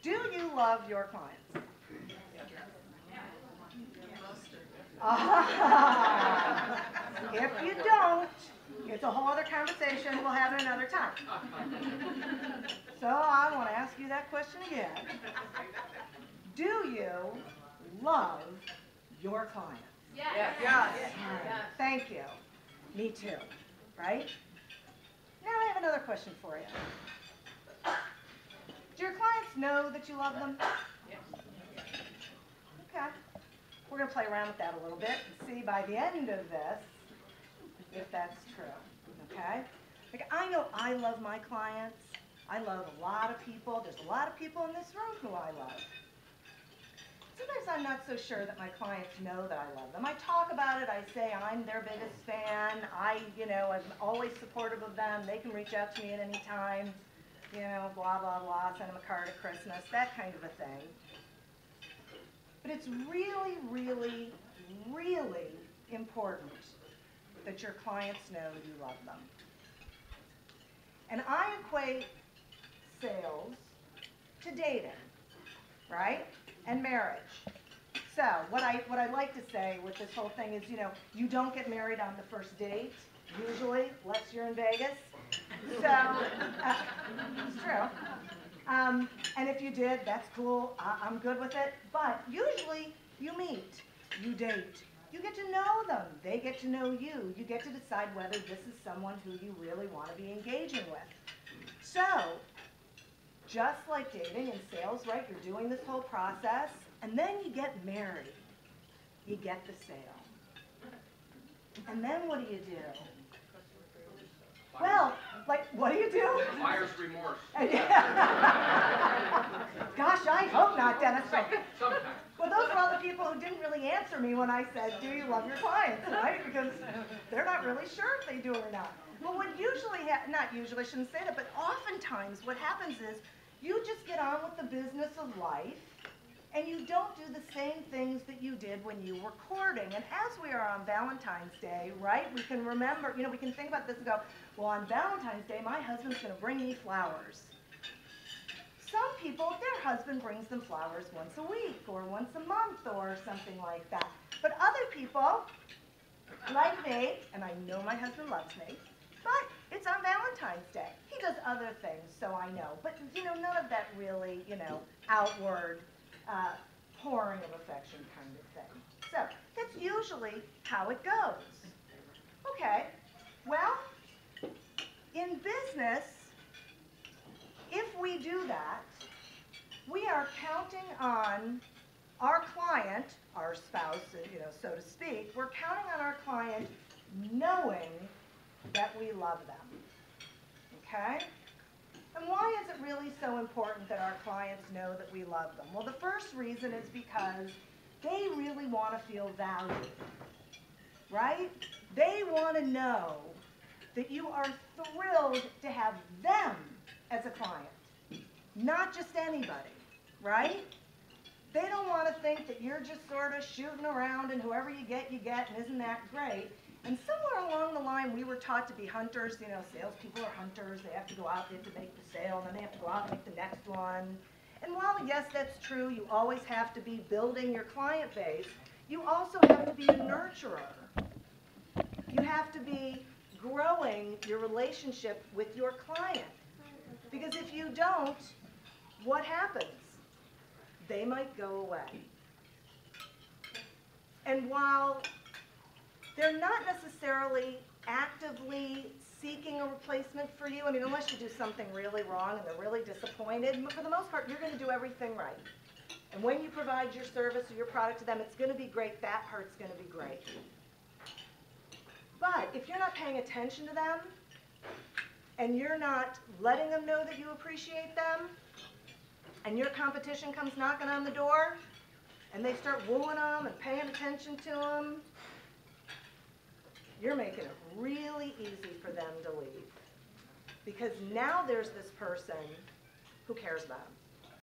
Do you love your clients? If you don't, it's a whole other conversation. We'll have it another time. So I want to ask you that question again. Do you love your clients? Yes. Yes. Thank you. Me too. Right? Now I have another question for you. Do your clients know that you love them? Yes. Okay. We're going to play around with that a little bit and see by the end of this if that's true. Okay? Like, I know I love my clients. I love a lot of people. There's a lot of people in this room who I love. Sometimes I'm not so sure that my clients know that I love them. I talk about it. I say I'm their biggest fan. I'm always supportive of them. They can reach out to me at any time. Blah, blah, blah, send them a card at Christmas, that kind of a thing. But it's really, really, really important that your clients know you love them. And I equate sales to dating, right? And marriage. So what I like to say with this whole thing is, you don't get married on the first date, usually, unless you're in Vegas. So, it's true. And if you did, that's cool. I'm good with it. But usually, you meet, you date, you get to know them. They get to know you. You get to decide whether this is someone who you really want to be engaging with. So, just like dating and sales, right? You're doing this whole process, and then you get married. You get the sale. And then what do you do? Well, what do you do? Buyer's remorse. Gosh, I hope not, Dennis. Sometimes. Well, those are all the people who didn't really answer me when I said, do you love your clients, right? Because they're not really sure if they do or not. Well, what usually, not usually, I shouldn't say that, but oftentimes what happens is you just get on with the business of life, and you don't do the same things that you did when you were courting. And as we are on Valentine's Day, right, we can remember, we can think about this and go, well, on Valentine's Day, my husband's going to bring me flowers. Some people, their husband brings them flowers once a week or once a month or something like that. But other people, like me, and I know my husband loves me, but it's on Valentine's Day. He does other things, so I know. But, none of that really, outward pouring of affection kind of thing. So that's usually how it goes. Okay, well, in business, if we do that, we are counting on our client, our spouse, so to speak, we're counting on our client knowing that we love them. Okay? And why is it really so important that our clients know that we love them? Well, the first reason is because they really want to feel valued, right? They want to know that you are thrilled to have them as a client, not just anybody, right? They don't want to think that you're just sort of shooting around and whoever you get, and isn't that great? And somewhere along the line, we were taught to be hunters. Salespeople are hunters. They have to go out, they have to make the sale, and then they have to go out and make the next one. And while, yes, that's true, you always have to be building your client base, you also have to be a nurturer. You have to be growing your relationship with your client. Because if you don't, what happens? They might go away. And while they're not necessarily actively seeking a replacement for you, unless you do something really wrong and they're really disappointed, but for the most part, you're going to do everything right. And when you provide your service or your product to them, it's going to be great. That part's going to be great. But if you're not paying attention to them, and you're not letting them know that you appreciate them, and your competition comes knocking on the door, and they start wooing them and paying attention to them, you're making it really easy for them to leave. Because now there's this person who cares about them.